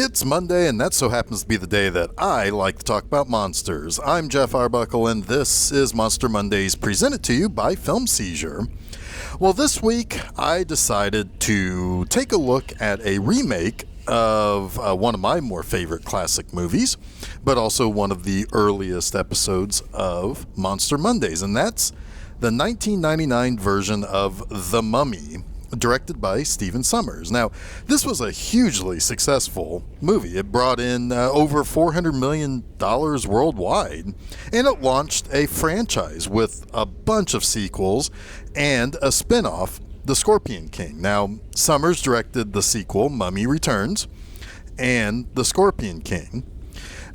It's Monday, and that so happens to be the day that I like to talk about monsters. I'm Geoff Arbuckle, and this is Monster Mondays, presented to you by Film Seizure. Well, this week I decided to take a look at a remake of one of my more favorite classic movies, but also one of the earliest episodes of Monster Mondays, and that's the 1999 version of The Mummy, directed by Stephen Sommers. Now, this was a hugely successful movie. It brought in over $400 million worldwide, and it launched a franchise with a bunch of sequels and a spin-off, The Scorpion King. Now, Sommers directed the sequel, Mummy Returns, and The Scorpion King.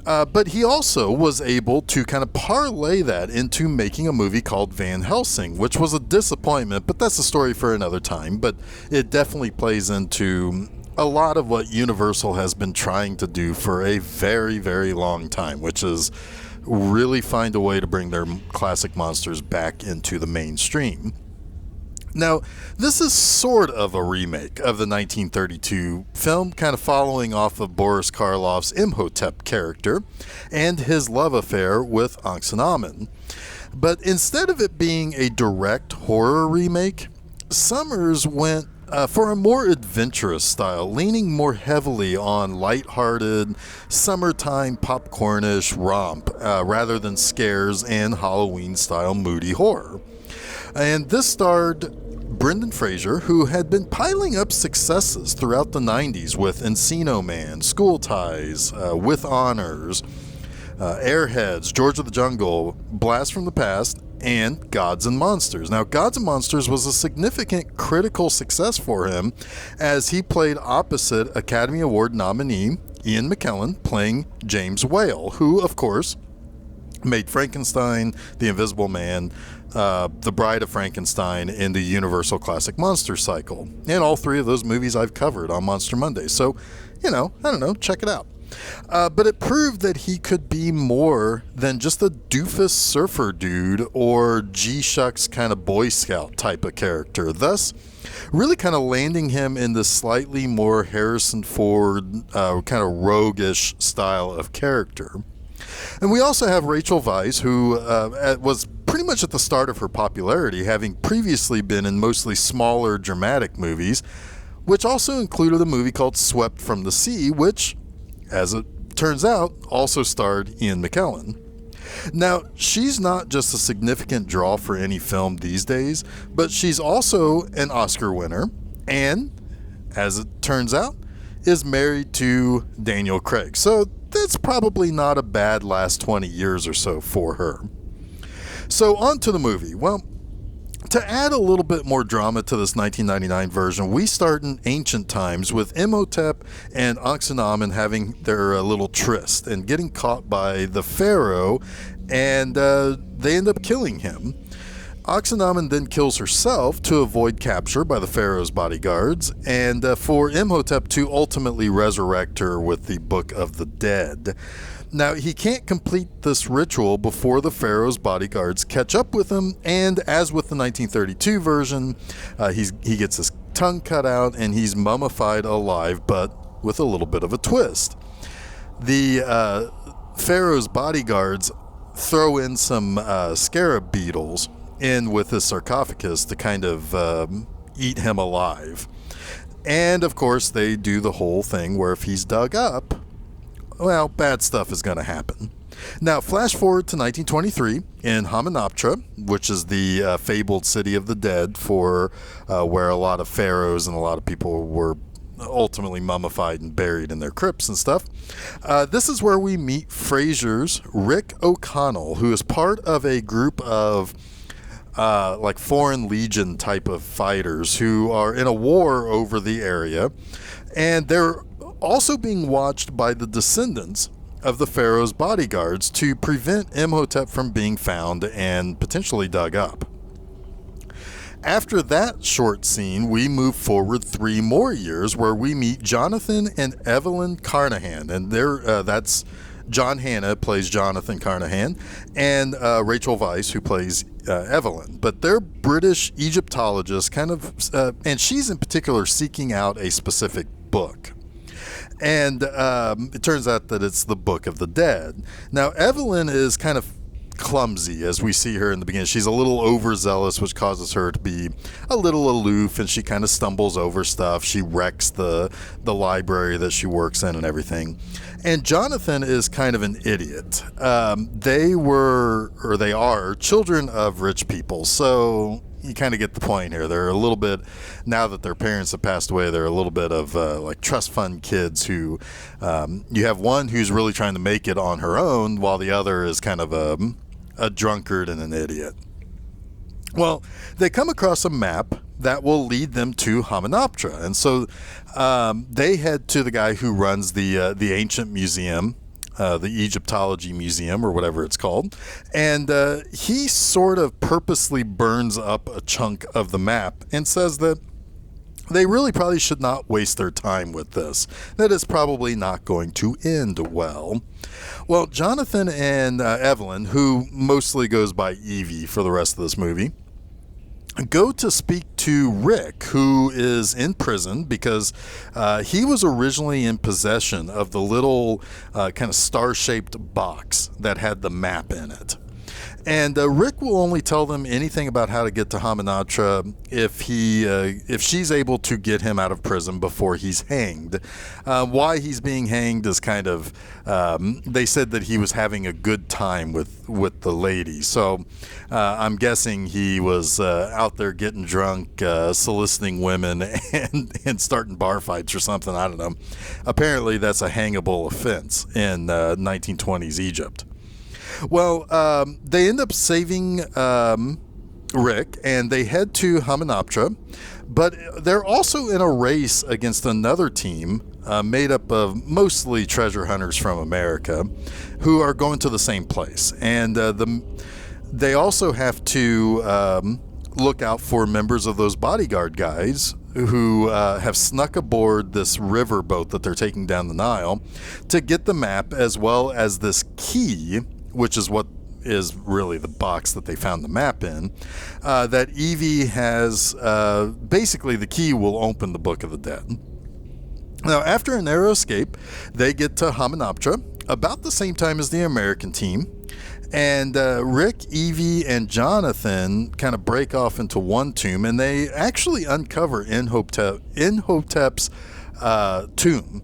But he also was able to kind of parlay that into making a movie called Van Helsing, which was a disappointment, but that's a story for another time. But it definitely plays into a lot of what Universal has been trying to do for a very, very long time, which is really find a way to bring their classic monsters back into the mainstream. Now, this is sort of a remake of the 1932 film, kind of following off of Boris Karloff's Imhotep character and his love affair with Ankhsenamen. But instead of it being a direct horror remake, Sommers went for a more adventurous style, leaning more heavily on lighthearted, summertime popcornish romp rather than scares and Halloween-style moody horror. And this starred Brendan Fraser, who had been piling up successes throughout the 90s with Encino Man, School Ties, With Honors, Airheads, George of the Jungle, Blast from the Past, and Gods and Monsters. Now, Gods and Monsters was a significant critical success for him as he played opposite Academy Award nominee Ian McKellen, playing James Whale, who, of course, made Frankenstein, The Invisible Man, The Bride of Frankenstein in the Universal Classic Monster cycle. And all three of those movies I've covered on Monster Monday. So, check it out. But it proved that he could be more than just a doofus surfer dude or G-Shucks kind of Boy Scout type of character, thus really kind of landing him in this slightly more Harrison Ford kind of roguish style of character. And we also have Rachel Weisz, who was pretty much at the start of her popularity, having previously been in mostly smaller dramatic movies, which also included a movie called Swept from the Sea, which, as it turns out, also starred Ian McKellen. Now, she's not just a significant draw for any film these days, but she's also an Oscar winner, and, as it turns out, is married to Daniel Craig. So that's probably not a bad last 20 years or so for her. So on to the movie. Well, to add a little bit more drama to this 1999 version, we start in ancient times with Imhotep and Ankhsenamen having their little tryst and getting caught by the pharaoh, and they end up killing him. Ankhsenamen then kills herself to avoid capture by the pharaoh's bodyguards, and for Imhotep to ultimately resurrect her with the Book of the Dead. Now, he can't complete this ritual before the pharaoh's bodyguards catch up with him, and as with the 1932 version, he gets his tongue cut out and he's mummified alive, but with a little bit of a twist. The pharaoh's bodyguards throw in some scarab beetles in with his sarcophagus to kind of eat him alive. And of course they do the whole thing where if he's dug up, well, bad stuff is going to happen. Now, flash forward to 1923 in Hamunaptra, which is the fabled city of the dead for where a lot of pharaohs and a lot of people were ultimately mummified and buried in their crypts and stuff. This is where we meet Fraser's Rick O'Connell, who is part of a group of like Foreign Legion type of fighters who are in a war over the area, and they're also being watched by the descendants of the pharaoh's bodyguards to prevent Imhotep from being found and potentially dug up. After that short scene, we move forward 3 more years where we meet Jonathan and Evelyn Carnahan, and that's John Hannah plays Jonathan Carnahan, and Rachel Weisz, who plays Evelyn. But they're British Egyptologists, and she's in particular seeking out a specific book. And it turns out that it's the Book of the Dead. Now, Evelyn is kind of clumsy as we see her in the beginning. She's a little overzealous, which causes her to be a little aloof, and she kind of stumbles over stuff. She wrecks the library that she works in and everything. And Jonathan is kind of an idiot. They are children of rich people, so you kind of get the point here. They're a little bit, now that their parents have passed away, they're a little bit of like trust fund kids who, you have one who's really trying to make it on her own, while the other is kind of a drunkard and an idiot. Well, they come across a map that will lead them to Hamunaptra, and so they head to the guy who runs the ancient museum, the Egyptology Museum, or whatever it's called, and he sort of purposely burns up a chunk of the map and says that they really probably should not waste their time with this, that it's probably not going to end well. Well, Jonathan and Evelyn, who mostly goes by Evie for the rest of this movie, go to speak to Rick, who is in prison because he was originally in possession of the little kind of star-shaped box that had the map in it. And Rick will only tell them anything about how to get to Hamunaptra if she's able to get him out of prison before he's hanged. Why he's being hanged is kind of, they said that he was having a good time with the lady. So I'm guessing he was out there getting drunk, soliciting women and starting bar fights or something. I don't know. Apparently that's a hangable offense in 1920s Egypt. Well, they end up saving Rick, and they head to Hamunaptra, but they're also in a race against another team made up of mostly treasure hunters from America who are going to the same place. And they also have to look out for members of those bodyguard guys who have snuck aboard this river boat that they're taking down the Nile to get the map, as well as this key, which is what is really the box that they found the map in, that Evie has. Basically, the key will open the Book of the Dead. Now, after a narrow escape, they get to Hamunaptra about the same time as the American team, and Rick, Evie, and Jonathan kind of break off into one tomb, and they actually uncover Imhotep's tomb.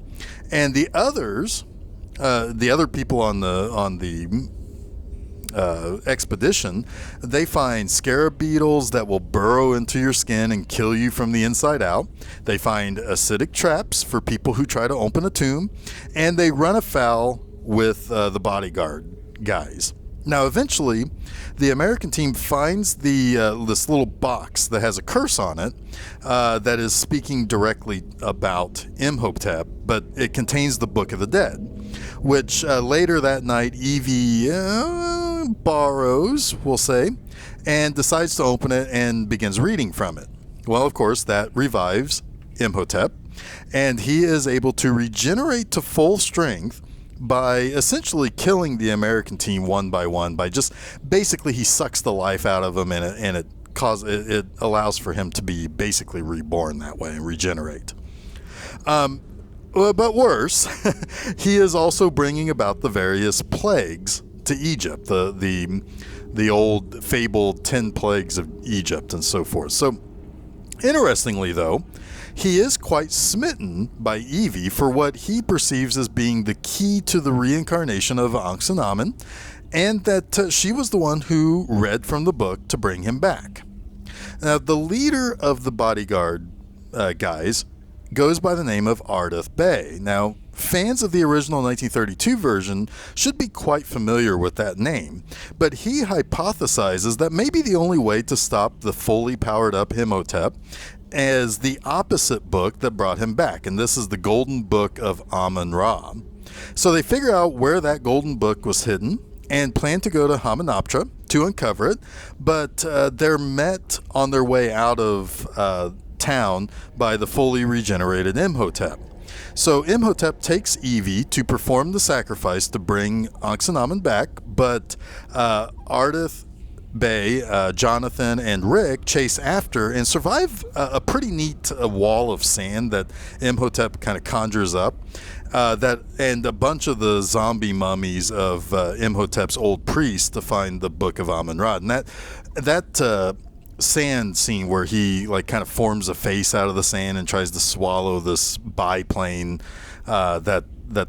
And the others, the other people on the expedition, they find scarab beetles that will burrow into your skin and kill you from the inside out. They find acidic traps for people who try to open a tomb, and they run afoul with the bodyguard guys. Now, eventually, the American team finds this little box that has a curse on it that is speaking directly about Imhotep, but it contains the Book of the Dead, which later that night Evie borrows, we'll say, and decides to open it and begins reading from it. Well, of course, that revives Imhotep, and he is able to regenerate to full strength by essentially killing the American team one by one, by just basically he sucks the life out of them, and it allows for him to be basically reborn that way and regenerate. But worse, he is also bringing about the various plagues to Egypt, the old fabled 10 plagues of Egypt and so forth. So, interestingly though, he is quite smitten by Evie for what he perceives as being the key to the reincarnation of Ankhsenamen, and that she was the one who read from the book to bring him back. Now, the leader of the bodyguard guys goes by the name of Ardith Bey. Now, fans of the original 1932 version should be quite familiar with that name, but he hypothesizes that maybe the only way to stop the fully powered up Imhotep is the opposite book that brought him back, and this is the Golden Book of Amun-Ra. So they figure out where that golden book was hidden and plan to go to Hamunaptra to uncover it, but they're met on their way out of town by the fully regenerated Imhotep. So Imhotep takes Evie to perform the sacrifice to bring Ankhsenamen back, but Ardith Bay, Jonathan, and Rick chase after and survive a pretty neat wall of sand that Imhotep kind of conjures up. And a bunch of the zombie mummies of Imhotep's old priest to find the Book of Amun-Ra. And that sand scene where he like kind of forms a face out of the sand and tries to swallow this biplane that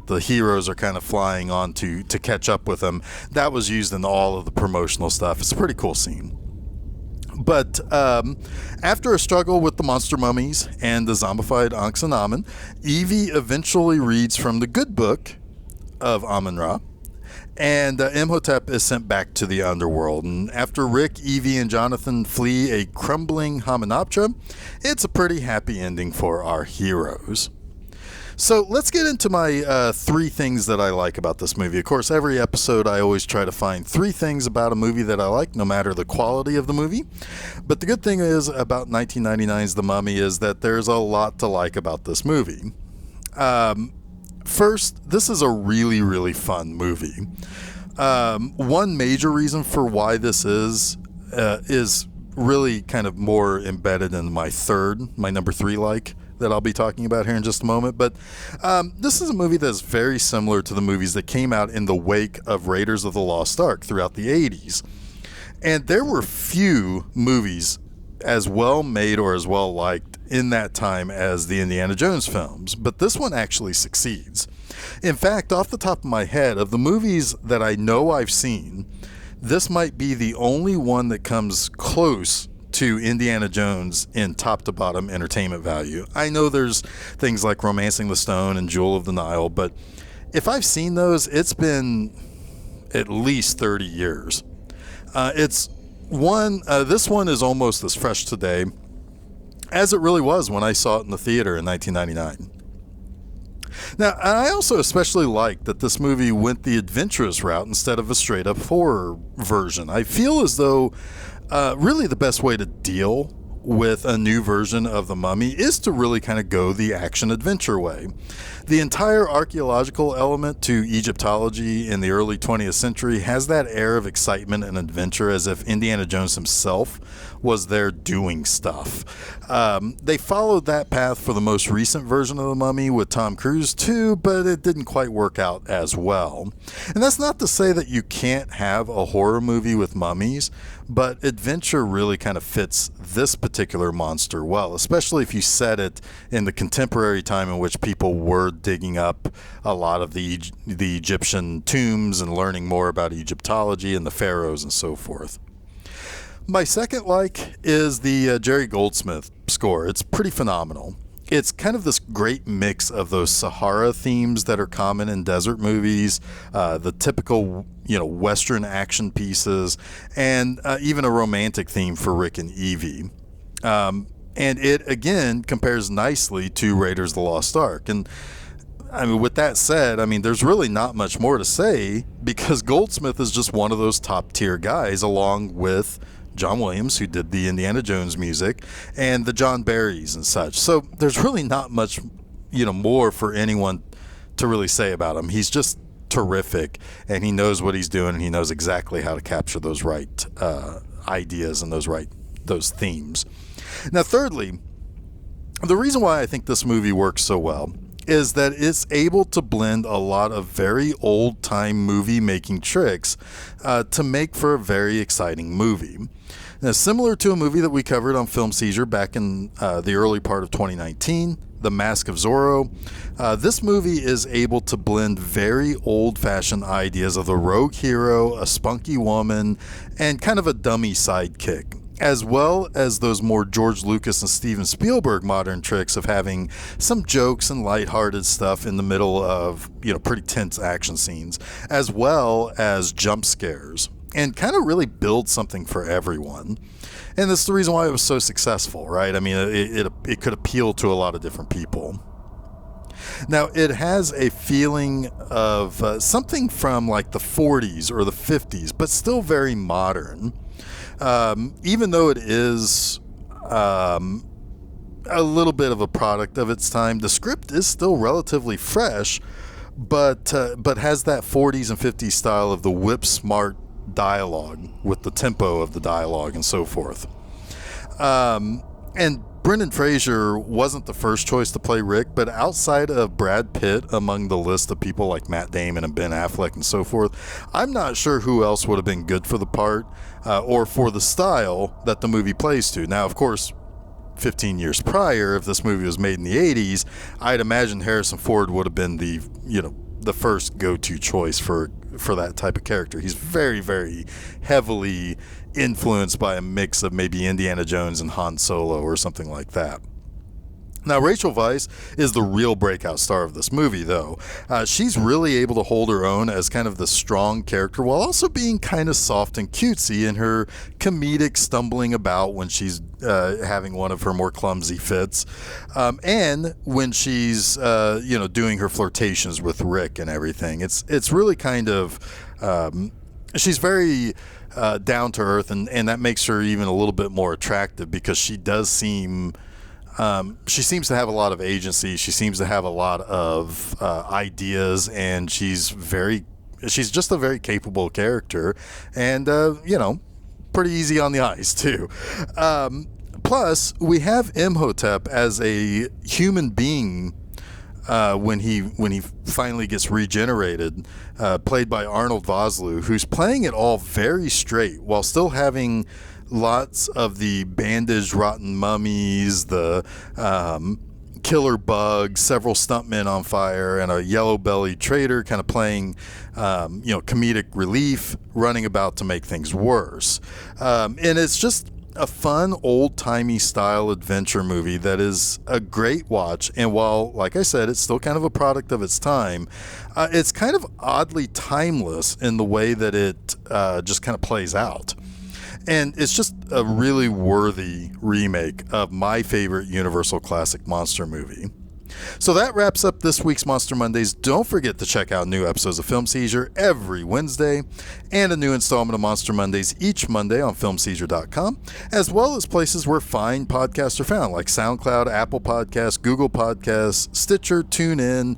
the heroes are kind of flying on to catch up with him, that was used in all of the promotional stuff. It's a pretty cool scene. But after a struggle with the monster mummies and the zombified Ankhsenamun, Evie eventually reads from the good book of Amun-Ra, and Imhotep is sent back to the underworld. And after Rick, Evie, and Jonathan flee a crumbling Hamunaptra, it's a pretty happy ending for our heroes. So let's get into my 3 things that I like about this movie. Of course, every episode I always try to find 3 things about a movie that I like, no matter the quality of the movie. But the good thing is about 1999's The Mummy is that there's a lot to like about this movie. First, this is a really, really fun movie. One major reason for why this is really kind of more embedded in my number 3 like, that I'll be talking about here in just a moment. But this is a movie that's very similar to the movies that came out in the wake of Raiders of the Lost Ark throughout the 80s. And there were few movies as well made or as well liked in that time as the Indiana Jones films, but this one actually succeeds. In fact, off the top of my head, of the movies that I know I've seen, this might be the only one that comes close to Indiana Jones in top to bottom entertainment value. I know there's things like Romancing the Stone and Jewel of the Nile, but if I've seen those, it's been at least 30 years. This one is almost as fresh today as it really was when I saw it in the theater in 1999. Now, I also especially like that this movie went the adventurous route instead of a straight-up horror version. I feel as though really the best way to deal with a new version of The Mummy is to really kind of go the action-adventure way. The entire archaeological element to Egyptology in the early 20th century has that air of excitement and adventure as if Indiana Jones himself was there doing stuff. They followed that path for the most recent version of The Mummy with Tom Cruise too, but it didn't quite work out as well. And that's not to say that you can't have a horror movie with mummies, but adventure really kind of fits this particular monster well, especially if you set it in the contemporary time in which people were digging up a lot of the Egyptian tombs and learning more about Egyptology and the pharaohs and so forth. My second like is the Jerry Goldsmith score. It's pretty phenomenal. It's kind of this great mix of those Sahara themes that are common in desert movies, the typical, Western action pieces, and even a romantic theme for Rick and Evie. And it, again, compares nicely to Raiders of the Lost Ark. And with that said, there's really not much more to say because Goldsmith is just one of those top tier guys, along with John Williams, who did the Indiana Jones music, and the John Barrys and such. So there's really not much, more for anyone to really say about him. He's just terrific, and he knows what he's doing, and he knows exactly how to capture those right ideas and those themes. Now, thirdly, the reason why I think this movie works so well is that it's able to blend a lot of very old-time movie-making tricks to make for a very exciting movie. Now, similar to a movie that we covered on Film Seizure back in the early part of 2019, The Mask of Zorro, this movie is able to blend very old-fashioned ideas of the rogue hero, a spunky woman, and kind of a dummy sidekick, as well as those more George Lucas and Steven Spielberg modern tricks of having some jokes and lighthearted stuff in the middle of, pretty tense action scenes, as well as jump scares, and kind of really build something for everyone. And that's the reason why it was so successful, right? It could appeal to a lot of different people. Now, it has a feeling of something from like the 40s or the 50s, but still very modern. Even though it is a little bit of a product of its time, the script is still relatively fresh, but has that 40s and 50s style of the whip-smart dialogue, with the tempo of the dialogue and so forth. And Brendan Fraser wasn't the first choice to play Rick, but outside of Brad Pitt among the list of people like Matt Damon and Ben Affleck and so forth, I'm not sure who else would have been good for the part or for the style that the movie plays to. Now, of course, 15 years prior, if this movie was made in the 80s, I'd imagine Harrison Ford would have been the first go-to choice for that type of character. He's very, very heavily influenced by a mix of maybe Indiana Jones and Han Solo or something like that. Now, Rachel Weisz is the real breakout star of this movie, though. She's really able to hold her own as kind of the strong character while also being kind of soft and cutesy in her comedic stumbling about when she's having one of her more clumsy fits, and when she's doing her flirtations with Rick and everything. It's really kind of she's very down to earth, and that makes her even a little bit more attractive because she does seem. She seems to have a lot of agency. She seems to have a lot of ideas, and she's just a very capable character, and pretty easy on the eyes too. Plus, we have Imhotep as a human being when he finally gets regenerated, played by Arnold Vosloo, who's playing it all very straight while still having lots of the bandaged rotten mummies, the killer bugs, several stuntmen on fire, and a yellow-bellied traitor kind of playing comedic relief, running about to make things worse. And it's just a fun, old-timey style adventure movie that is a great watch. And while, like I said, it's still kind of a product of its time, it's kind of oddly timeless in the way that it just kind of plays out. And it's just a really worthy remake of my favorite Universal classic monster movie. So that wraps up this week's Monster Mondays. Don't forget to check out new episodes of Film Seizure every Wednesday and a new installment of Monster Mondays each Monday on filmseizure.com, as well as places where fine podcasts are found like SoundCloud, Apple Podcasts, Google Podcasts, Stitcher, TuneIn.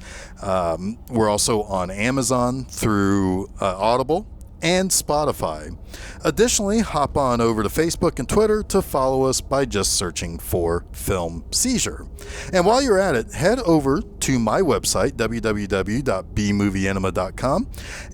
We're also on Amazon through Audible and Spotify. Additionally, hop on over to Facebook and Twitter to follow us by just searching for Film Seizure. And while you're at it, head over to my website, www.bmovieenema.com,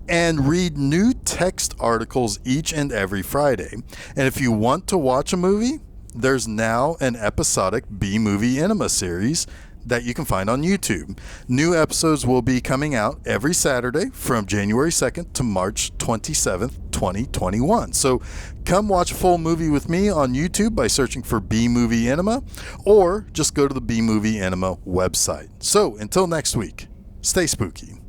and read new text articles each and every Friday. And if you want to watch a movie, there's now an episodic B-Movie Enema series that you can find on YouTube. New episodes will be coming out every Saturday from January 2nd to March 27th, 2021. So come watch a full movie with me on YouTube by searching for B-Movie Enema, or just go to the B-Movie Enema website. So until next week, stay spooky.